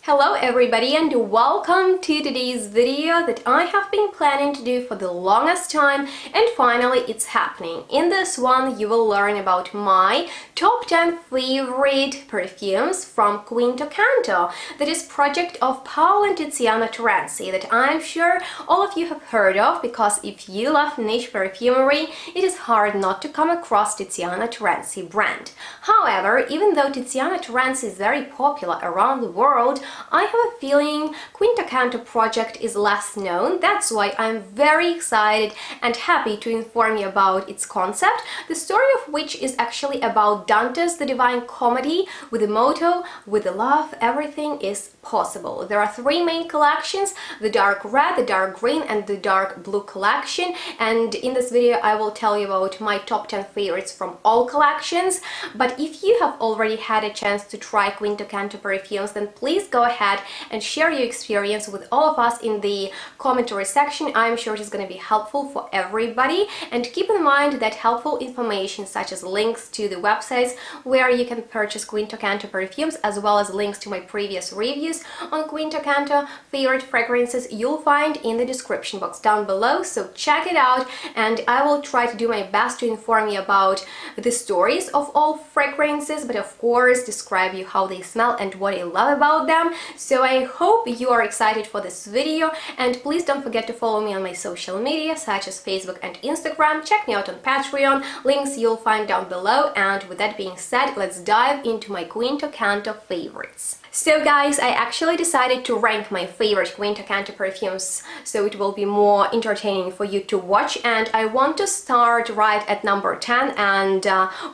Hello everybody and welcome to today's video that I have been planning to do for the longest time, and finally it's happening. In this one you will learn about my top 10 favorite perfumes from Quinto Canto. That is project of Paolo and Tiziana Terenzi that I'm sure all of you have heard of, because if you love niche perfumery it is hard not to come across Tiziana Terenzi brand. However, even though Tiziana Terenzi is very popular around the world, I have a feeling Quinto Canto project is less known. That's why I'm very excited and happy to inform you about its concept, the story of which is actually about Dante's The Divine Comedy with the motto, with the love everything is possible. There are three main collections: the dark red, the dark green and the dark blue collection, and in this video I will tell you about my top 10 favorites from all collections. But if you have already had a chance to try Quinto Canto perfumes, then please go ahead and share your experience with all of us in the commentary section. I'm sure it is going to be helpful for everybody, and keep in mind that helpful information such as links to the websites where you can purchase Quinto Canto perfumes, as well as links to my previous reviews on Quinto Canto favorite fragrances, you'll find in the description box down below, so check it out. And I will try to do my best to inform you about the stories of all fragrances, but of course describe you how they smell and what I love about them. So I hope you are excited for this video, and please don't forget to follow me on my social media such as Facebook and Instagram. Check me out on Patreon, links you'll find down below. And with that being said, let's dive into my Quinto Canto favorites. So guys, I actually decided to rank my favorite Quinto Canto perfumes so it will be more entertaining for you to watch, and I want to start right at number 10 and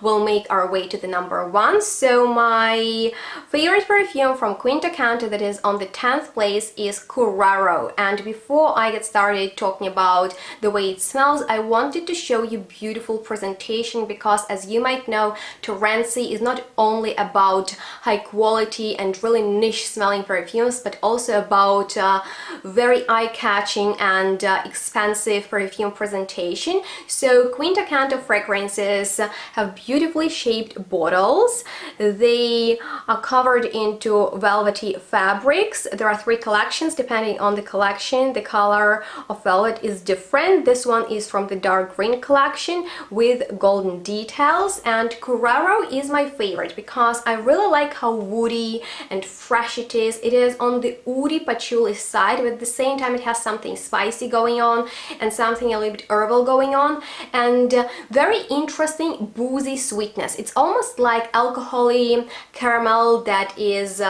we'll make our way to the number 1. So my favorite perfume from Quinto Canto that is on the 10th place is Curaro. And before I get started talking about the way it smells, I wanted to show you beautiful presentation, because as you might know, Terenzi is not only about high quality and really niche smelling perfumes, but also about very eye-catching and expensive perfume presentation. So Quinto Canto fragrances have beautifully shaped bottles. They are covered into velvety fabrics. There are 3 collections. Depending on the collection, the color of velvet is different. This one is from the dark green collection with golden details, and Curaro is my favorite because I really like how woody and fresh it is. It is on the woody patchouli side, but at the same time it has something spicy going on and something a little bit herbal going on, and very interesting boozy sweetness. It's almost like alcoholic caramel that is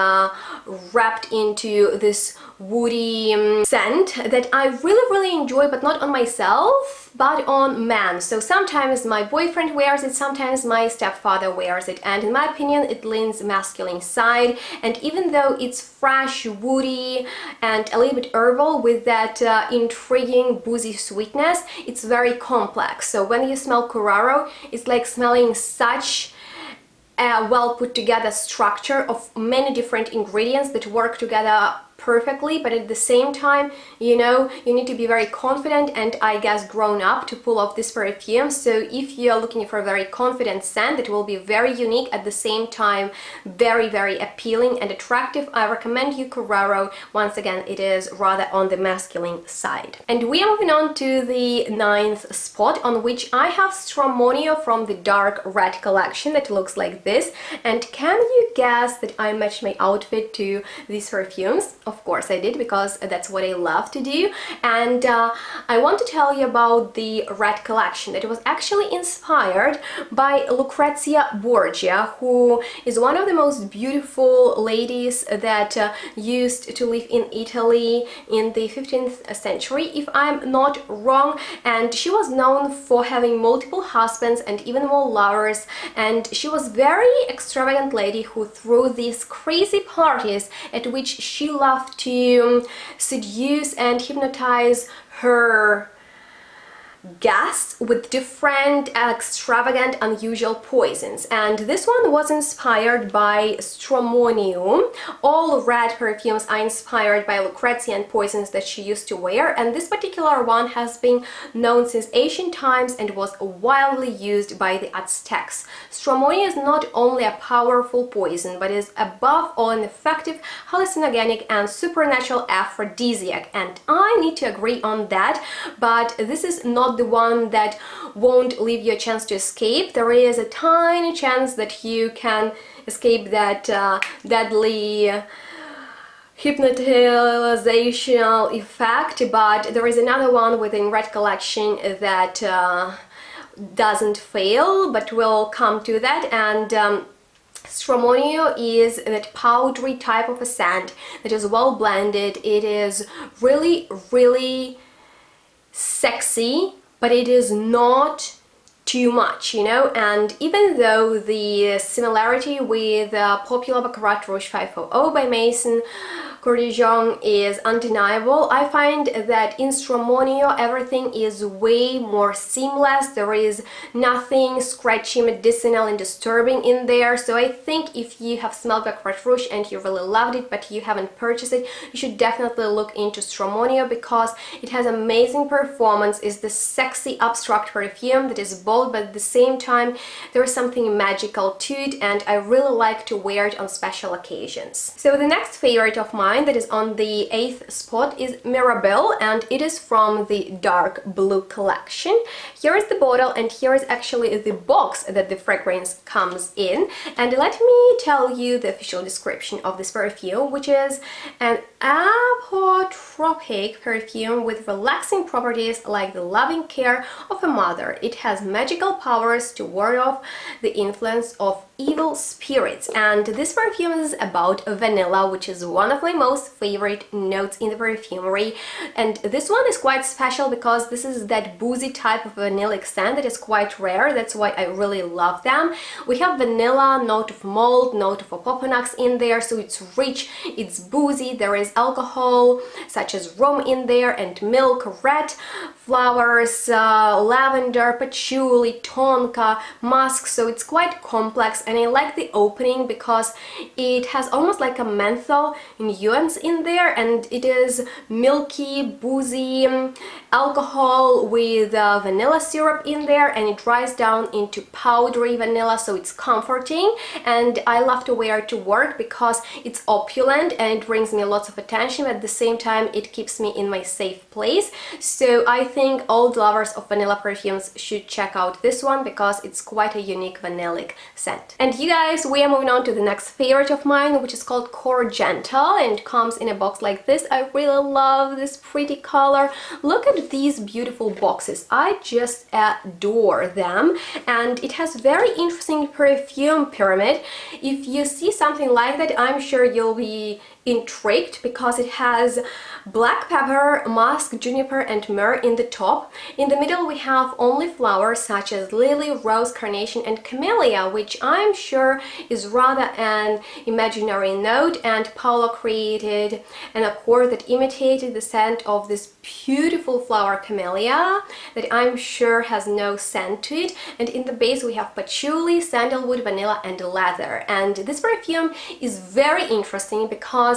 wrapped into this woody scent that I really enjoy, but not on myself but on men. So sometimes my boyfriend wears it, sometimes my stepfather wears it, and in my opinion it leans masculine side. And even though it's fresh, woody and a little bit herbal with that intriguing boozy sweetness, it's very complex. So when you smell Curaro, it's like smelling such a well put together structure of many different ingredients that work together perfectly, but at the same time, you know, you need to be very confident and I guess grown up to pull off this perfume. So if you're looking for a very confident scent that will be very unique, at the same time very appealing and attractive, I recommend you Curaro. Once again, it is rather on the masculine side. And we are moving on to the 9th spot, on which I have Stromonio from the dark red collection that looks like this. And can you guess that I matched my outfit to these perfumes? Of course I did, because that's what I love to do. And I want to tell you about the red collection that was actually inspired by Lucrezia Borgia, who is one of the most beautiful ladies that used to live in Italy in the 15th century, if I'm not wrong. And she was known for having multiple husbands and even more lovers, and she was very extravagant lady who threw these crazy parties at which she loved to seduce and hypnotize her gas with different extravagant unusual poisons, and this one was inspired by stramonium. All red perfumes are inspired by Lucrezia and poisons that she used to wear, and this particular one has been known since ancient times and was widely used by the Aztecs. Stramonium is not only a powerful poison but is above all an effective hallucinogenic and supernatural aphrodisiac, and I need to agree on that, but this is not the one that won't leave you a chance to escape. There is a tiny chance that you can escape that deadly hypnotizational effect, but there is another one within Red Collection that doesn't fail, but we'll come to that. And Stramonio is that powdery type of a scent that is well blended. It is really, really sexy, but it is not too much, you know. And even though the similarity with popular Baccarat Rouge 500 by Maison Courtijon is undeniable, I find that in Stramonio everything is way more seamless. There is nothing scratchy, medicinal and disturbing in there. So I think if you have smelled Baccarat Rouge and you really loved it but you haven't purchased it, you should definitely look into Stramonio because it has amazing performance. It's the sexy abstract perfume that is bold, but at the same time there is something magical to it, and I really like to wear it on special occasions. So the next favorite of mine that is on the 8th spot is Mirabelle, and it is from the dark blue collection. Here is the bottle, and here is actually the box that the fragrance comes in, and let me tell you the official description of this perfume, which is an apotropic perfume with relaxing properties like the loving care of a mother. It has magical powers to ward off the influence of evil spirits, and this perfume is about vanilla, which is one of my most favorite notes in the perfumery. And this one is quite special because this is that boozy type of vanillic scent that is quite rare. That's why I really love them. We have vanilla, note of malt, note of opoponax in there, so it's rich, it's boozy. There is alcohol such as rum in there, and milk, red flowers, lavender, patchouli, tonka, musk, so it's quite complex. And I like the opening because it has almost like a menthol nuance in there, and it is milky, boozy alcohol with vanilla syrup in there, and it dries down into powdery vanilla, so it's comforting. And I love to wear it to work because it's opulent and it brings me lots of attention, but at the same time it keeps me in my safe place. So I think all lovers of vanilla perfumes should check out this one because it's quite a unique vanillic scent. And you guys, we are moving on to the next favorite of mine, which is called Cordial, and it comes in a box like this. I really love this pretty color. Look at these beautiful boxes. I just adore them, and it has very interesting perfume pyramid. If you see something like that, I'm sure you'll be intrigued because it has black pepper, musk, juniper and myrrh in the top. In the middle we have only flowers such as lily, rose, carnation and camellia, which I'm sure is rather an imaginary note, and Paolo created an accord that imitated the scent of this beautiful flower camellia that I'm sure has no scent to it. And in the base we have patchouli, sandalwood, vanilla and leather. And this perfume is very interesting because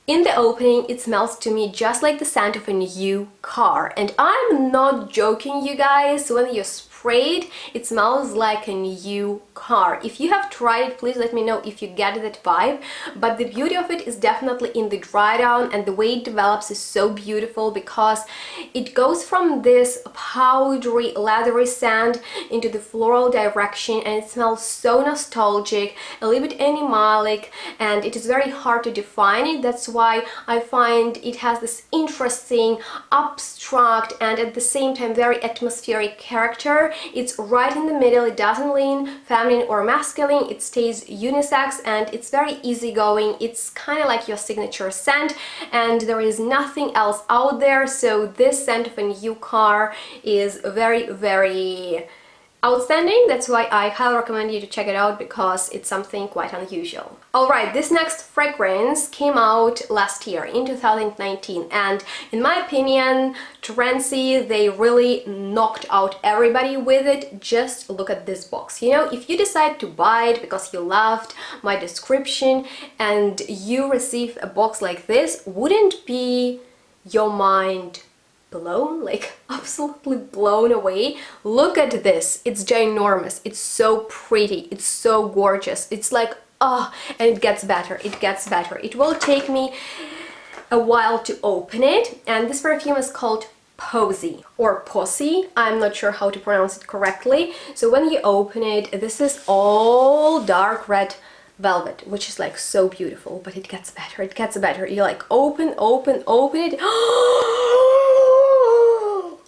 in the opening it smells to me just like the scent of a new car, and I'm not joking, you guys. When you spray it, it smells like a new car. If you have tried it, please let me know if you get that vibe. But the beauty of it is definitely in the dry down, and the way it develops is so beautiful because it goes from this powdery leathery scent into the floral direction, and it smells so nostalgic, a little bit animalic, and it is very hard to define it. That's why I find it has this interesting abstract and at the same time very atmospheric character. It's right in the middle. It doesn't lean feminine or masculine, it stays unisex, and it's very easygoing. It's kind of like your signature scent, and there is nothing else out there. So this scent of a new car is very, very outstanding. That's why I highly recommend you to check it out, because it's something quite unusual. Alright, this next fragrance came out last year in 2019, and in my opinion, Terenzi, they really knocked out everybody with it. Just look at this box. You know, if you decide to buy it because you loved my description and you receive a box like this, wouldn't be your mind blown, like absolutely blown away? Look at this. It's ginormous. It's so pretty. It's so gorgeous. It's like, oh, and it gets better. It gets better. It will take me a while to open it, and this perfume is called Posie or Posie. I'm not sure how to pronounce it correctly. So when you open it, this is all dark red velvet, which is like so beautiful, but it gets better. It gets better. You like open it.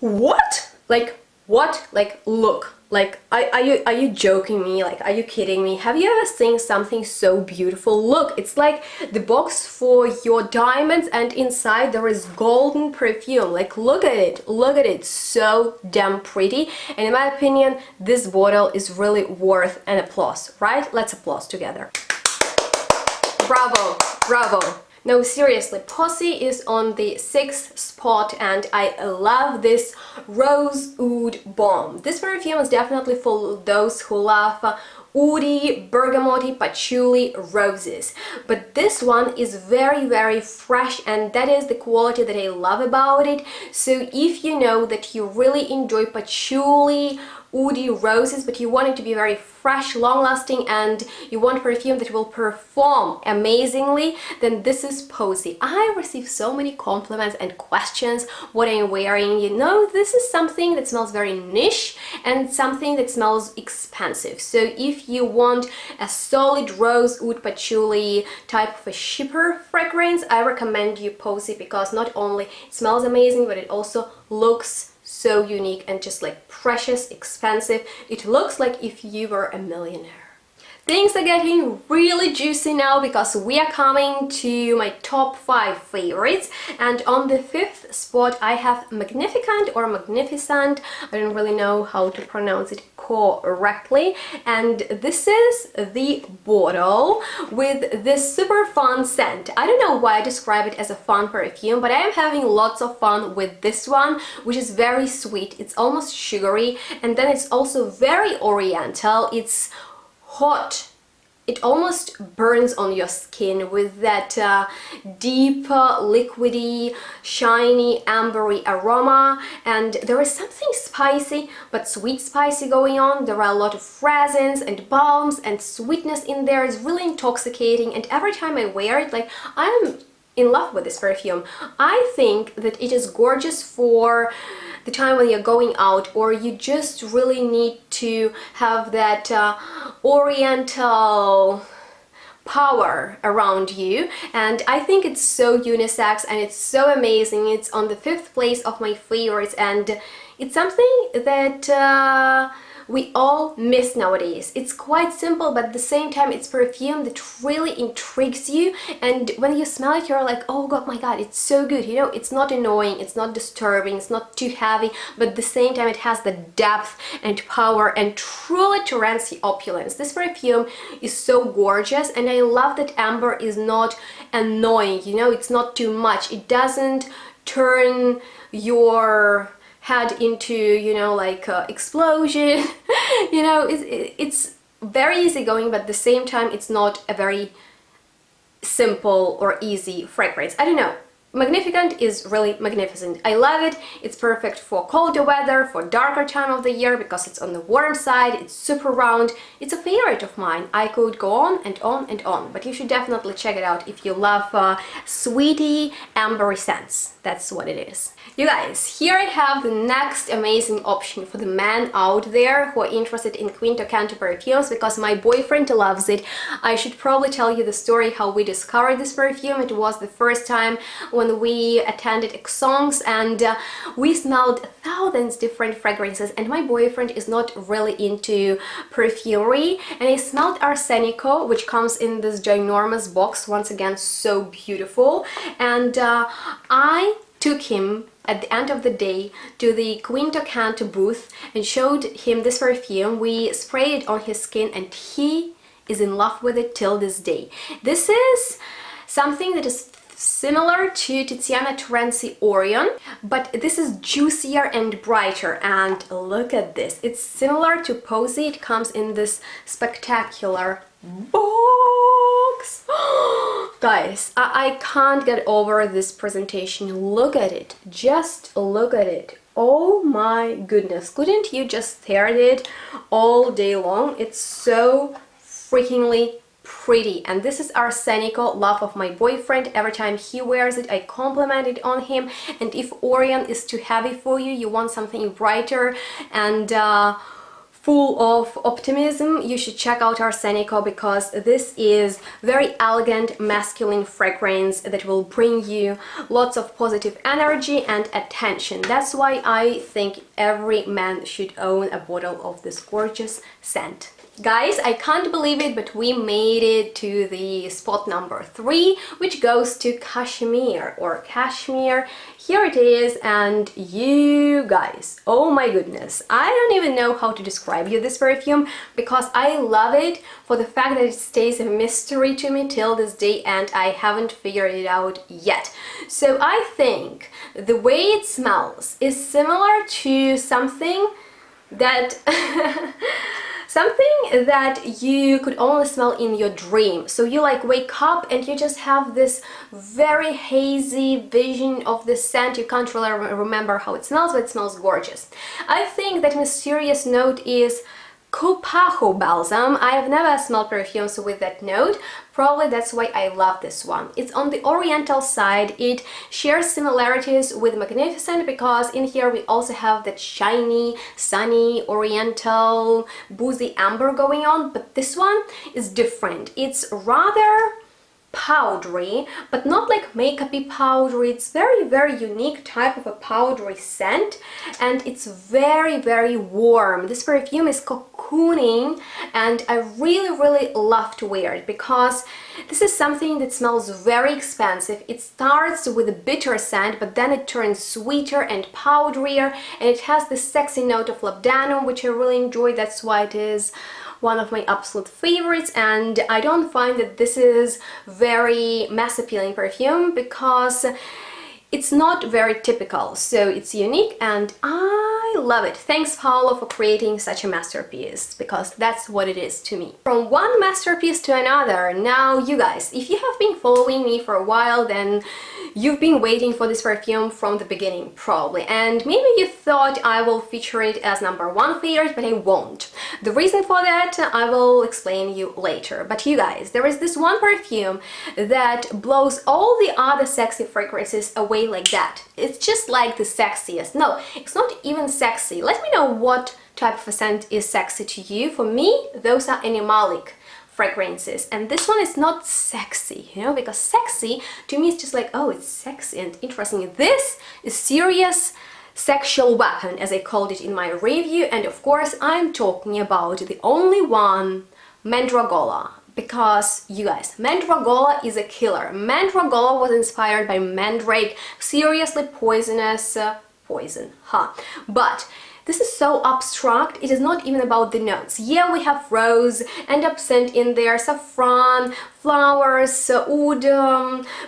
What? Like what? Like look. Like are you joking me? Like, are you kidding me? Have you ever seen something so beautiful? Look, it's like the box for your diamonds, and inside there is golden perfume. Like, look at it. Look at it. So damn pretty. And in my opinion, this bottle is really worth an applause, right? Let's applaud together. Bravo, bravo. No, seriously, Posie is on the 6th spot, and I love this Rose Oud Bomb. This perfume is definitely for those who love woody, bergamoty, patchouli, roses. But this one is very, very fresh, and that is the quality that I love about it. So if you know that you really enjoy patchouli, woody, roses, but you want it to be very fresh, long-lasting, and you want perfume that will perform amazingly, then this is Posie. I receive so many compliments and questions what I'm wearing. You know, this is something that smells very niche and something that smells expensive. So if you want a solid rose oud patchouli type of a shipper fragrance, I recommend you Posie, because not only it smells amazing, but it also looks so unique and just like precious, expensive. It looks like if you were a millionaire. Things are getting really juicy now, because we are coming to my top 5 favorites, and on the 5th spot I have Magnificent or Magnificent. I don't really know how to pronounce it correctly, and this is the bottle with this super fun scent. I don't know why I describe it as a fun perfume, but I am having lots of fun with this one, which is very sweet. It's almost sugary, and then it's also very oriental. It's hot. It almost burns on your skin with that deep, liquidy, shiny, ambery aroma, and there is something spicy, but sweet spicy going on. There are a lot of resins and balms and sweetness in there. It's really intoxicating, and every time I wear it, like, I'm in love with this perfume. I think that it is gorgeous for the time when you're going out, or you just really need to have that oriental power around you, and I think it's so unisex and it's so amazing. It's on the 5th place of my favorites, and it's something that we all miss nowadays. It's quite simple, but at the same time it's perfume that really intrigues you, and when you smell it you're like, oh god, my god, it's so good. You know, it's not annoying, it's not disturbing, it's not too heavy, but at the same time it has the depth and power and truly Terenzi opulence. This perfume is so gorgeous, and I love that amber is not annoying, you know, it's not too much. It doesn't turn your head into, you know, like explosion. You know, it's very easygoing, but at the same time it's not a very simple or easy fragrance. I don't know. Magnificent is really magnificent. I love it. It's perfect for colder weather, for darker time of the year, because it's on the warm side, it's super round. It's a favorite of mine. I could go on and on and on, but you should definitely check it out if you love sweetie, ambery scents. That's what it is. You guys, here I have the next amazing option for the men out there who are interested in CANTO perfumes, because my boyfriend loves it. I should probably tell you the story how we discovered this perfume. It was the first time when we attended songs, and we smelled thousands different fragrances, and my boyfriend is not really into perfumery, and I smelled our Seneca, which comes in this ginormous box, once again so beautiful, and I took him at the end of the day to the Canto booth and showed him this perfume. We sprayed it on his skin and he is in love with it till this day. This is something that is similar to Tiziana Terenzi Orion, but this is juicier and brighter, and look at this. It's similar to Posie. It comes in this spectacular box. Guys, I can't get over this presentation. Look at it. Just look at it. Oh my goodness. Couldn't you just stare at it all day long? It's so freakingly pretty. And this is our Seneca, love of my boyfriend. Every time he wears it, I compliment it on him. And if Orion is too heavy for you, you want something brighter and full of optimism, you should check out our Seneca, because this is very elegant masculine fragrance that will bring you lots of positive energy and attention. That's why I think every man should own a bottle of this gorgeous scent. Guys, I can't believe it, but we made it to the spot number 3, which goes to Kashmir or Kashmir. Here it is, and you guys, oh my goodness, I don't even know how to describe you this perfume, because I love it for the fact that it stays a mystery to me till this day and I haven't figured it out yet. So I think the way it smells is similar to something that something that you could only smell in your dream. So you like wake up and you just have this very hazy vision of the scent. You can't really remember how it smells, but it smells gorgeous. I think that mysterious note is Copajo balsam. I have never smelled perfumes with that note. Probably that's why I love this one. It's on the oriental side. It shares similarities with Magnificent, because in here we also have that shiny, sunny, oriental, boozy amber going on, but this one is different. It's rather powdery, but not like makeup-y powdery. It's very unique type of a powdery scent, and it's very warm. This perfume is cocooning, and I really love to wear it, because this is something that smells very expensive. It starts with a bitter scent, but then it turns sweeter and powderier, and it has this sexy note of labdanum, which I really enjoy. That's why it is one of my absolute favorites, and I don't find that this is very mass appealing perfume, because it's not very typical, so it's unique and I love it. Thanks, Paolo, for creating such a masterpiece, because that's what it is to me. From one masterpiece to another. Now, you guys, if you have been following me for a while, then you've been waiting for this perfume from the beginning, probably, and maybe you thought I will feature it as #1 favorite, but I won't. The reason for that I will explain you later. But you guys, there is this one perfume that blows all the other sexy fragrances away like that. It's just like the sexiest. No, it's not even sexy. Let me know what type of a scent is sexy to you. For me, those are animalic fragrances, and this one is not sexy, you know, because sexy to me is just like, oh, it's sexy and interesting. This is serious sexual weapon, as I called it in my review, and of course I'm talking about the only one, Mandragola. Because, you guys, Mandragola is a killer. Mandragola was inspired by mandrake, seriously poisonous poison, huh? But this is so abstract, it is not even about the notes. Yeah, we have rose and absinthe in there, saffron, flowers, oud,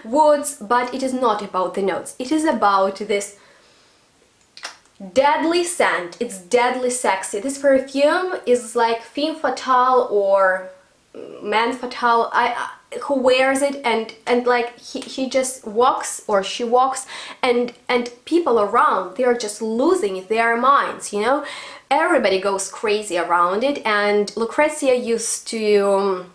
woods, but it is not about the notes. It is about this deadly scent. It's deadly sexy. This perfume is like femme fatale or man fatale, who wears it and like he just walks or she walks, and people around, they are just losing their minds, you know. Everybody goes crazy around it, and Lucrezia used to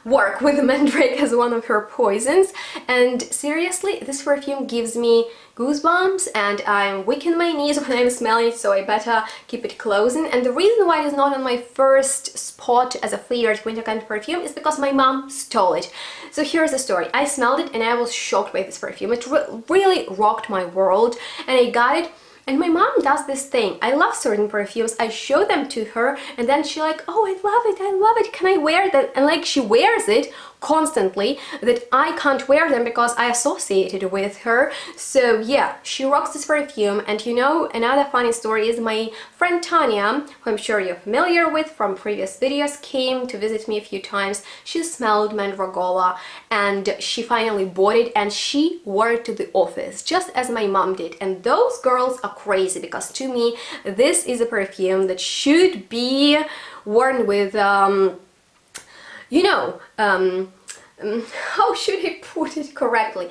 work with mandrake as one of her poisons, and seriously, this perfume gives me goosebumps, and I'm weak in my knees when I'm smelling it, so I better keep it closing. And the reason why it is not on my first spot as a favorite winter kind of perfume is because my mom stole it. So here's the story. I smelled it and I was shocked by this perfume. It really rocked my world, and I got it. And my mom does this thing. I love certain perfumes. I show them to her, and then she's like, oh, I love it, can I wear that? And like, she wears it constantly that I can't wear them because I associated with her. So yeah, she rocks this perfume. And you know, another funny story is my friend Tanya, who I'm sure you're familiar with from previous videos, came to visit me a few times. She smelled Mandragola and she finally bought it and she wore it to the office, just as my mom did. And those girls are crazy because to me, this is a perfume that should be worn with, you know, how should I put it correctly?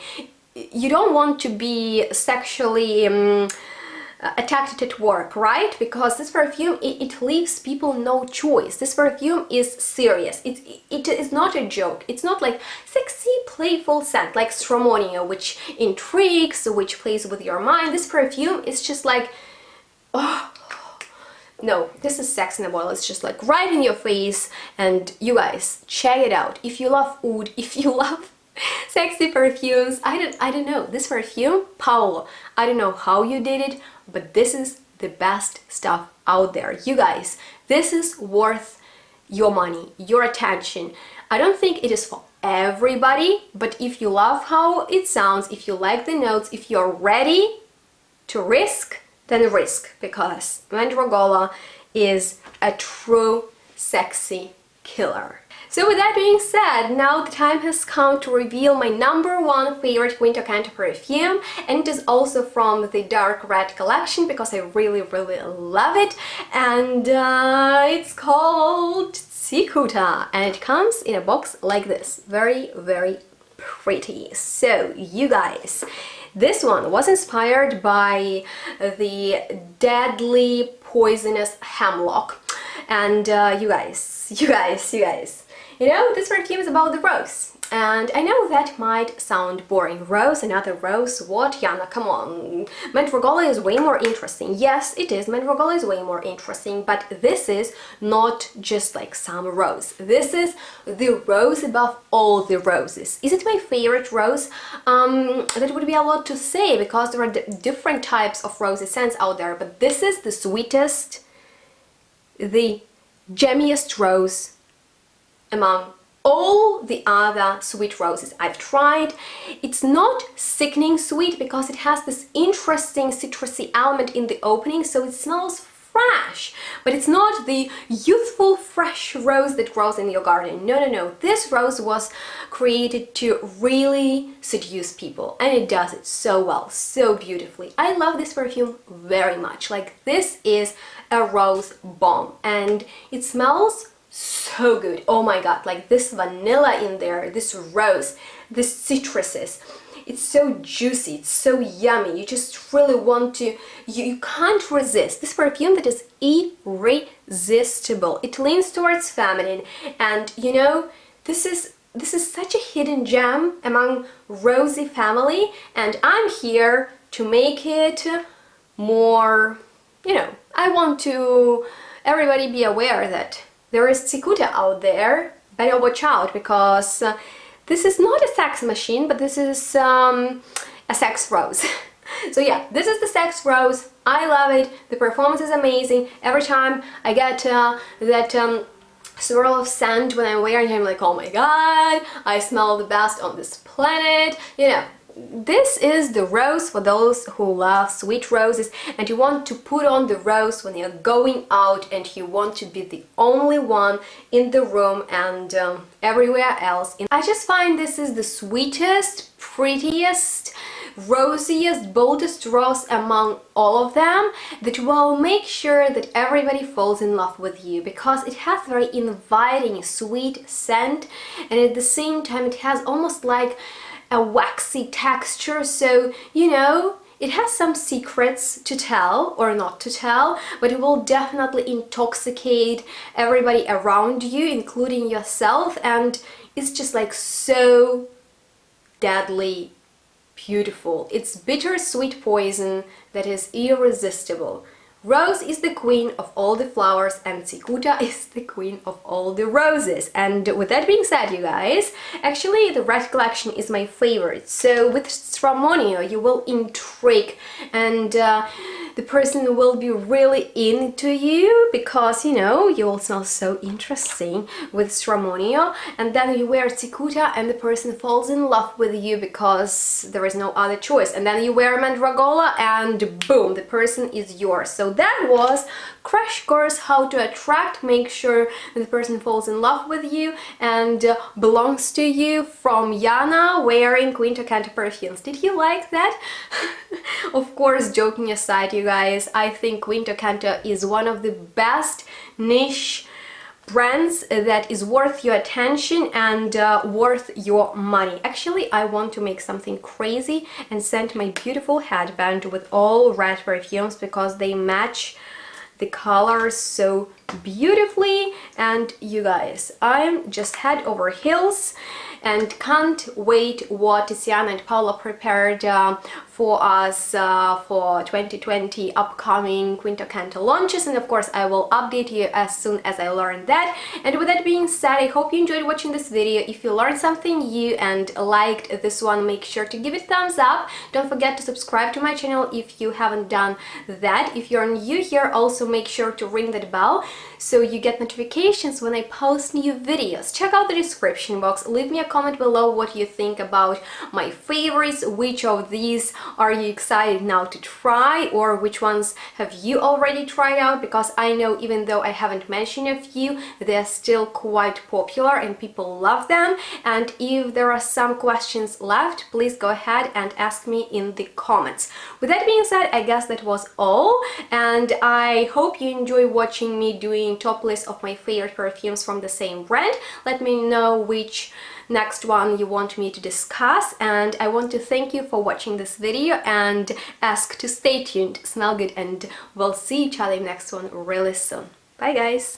You don't want to be sexually attacked at work, right? Because this perfume, it leaves people no choice. This perfume is serious. It is not a joke. It's not like sexy, playful scent like Stramonio, which intrigues, which plays with your mind. This perfume is just like, oh, no, this is sex in a bottle. It's just like right in your face. And you guys, check it out. If you love oud, if you love sexy perfumes, I don't know. This perfume, Paolo, I don't know how you did it, but this is the best stuff out there. You guys, this is worth your money, your attention. I don't think it is for everybody, but if you love how it sounds, if you like the notes, if you're ready to risk, then risk, because Mandragola is a true sexy killer. So with that being said, now the time has come to reveal my #1 favorite Quinto Canto perfume, and it is also from the dark red collection because I really love it, and it's called CICUTA, and it comes in a box like this, very pretty. So you guys, this one was inspired by the deadly poisonous hemlock, and you guys, you know, this perfume is about the rose, and I know that might sound boring. Rose, another rose, what, Yana, come on. Mandragola is way more interesting. Yes, it is, Mandragola is way more interesting, but this is not just like some rose. This is the rose above all the roses. Is it my favorite rose? That would be a lot to say because there are different types of rosy scents out there, but this is the sweetest, the jammiest rose among all the other sweet roses I've tried. It's not sickening sweet because it has this interesting citrusy element in the opening, so it smells fresh, but it's not the youthful fresh rose that grows in your garden. No, this rose was created to really seduce people, and it does it so well, so beautifully. I love this perfume very much. Like, this is a rose bomb, and it smells so good. Oh my god, like this vanilla in there, this rose, this citruses, it's so juicy, it's so yummy. You just really want to, you can't resist. This perfume that is irresistible. It leans towards feminine, and you know, this is such a hidden gem among rosy family, and I'm here to make it more, you know, I want to everybody be aware that there is CICUTA out there. Better watch out, because this is not a sex machine, but this is a sex rose. So yeah, this is the sex rose. I love it. The performance is amazing. Every time I get that swirl of scent when I'm wearing it, I'm like, oh my god, I smell the best on this planet. You know, this is the rose for those who love sweet roses, and you want to put on the rose when you're going out, and you want to be the only one in the room and everywhere else. I just find this is the sweetest, prettiest, rosiest, boldest rose among all of them, that will make sure that everybody falls in love with you, because it has very inviting, sweet scent, and at the same time it has almost like a waxy texture, so you know, it has some secrets to tell or not to tell, but it will definitely intoxicate everybody around you, including yourself, and it's just like so deadly beautiful. It's bittersweet poison that is irresistible. Rose is the queen of all the flowers, and CICUTA is the queen of all the roses. And with that being said, you guys, actually the red collection is my favorite. So with Stramonio you will intrigue, and the the person will be really into you because, you know, you will smell so interesting with Stramonio, and then you wear CICUTA and the person falls in love with you because there is no other choice, and then you wear Mandragola and boom, the person is yours. So that was crash course how to attract, make sure the person falls in love with you and belongs to you, from Yana wearing Quinto Canto perfumes. Did you like that? Of course, joking aside, you guys, I think Quinto Canto is one of the best niche brands that is worth your attention and worth your money. Actually, I want to make something crazy and send my beautiful headband with all red perfumes because they match the colors so beautifully. And you guys, I'm just head over heels and can't wait what Tiziana and Paolo prepared for us for 2020 upcoming Quinto Canto launches, and of course I will update you as soon as I learn that. And with that being said, I hope you enjoyed watching this video. If you learned something new and liked this one, make sure to give it a thumbs up. Don't forget to subscribe to my channel if you haven't done that. If you're new here, also make sure to ring that bell so you get notifications when I post new videos. Check out the description box, leave me a comment below what you think about my favorites, which of these are you excited now to try, or which ones have you already tried out, because I know even though I haven't mentioned a few, they're still quite popular and people love them. And if there are some questions left, please go ahead and ask me in the comments. With that being said, I guess that was all, and I hope you enjoy watching me doing top list of my favorite perfumes from the same brand. Let me know which next one you want me to discuss, and I want to thank you for watching this video and ask to stay tuned, smell good, and we'll see each other in the next one really soon. Bye guys!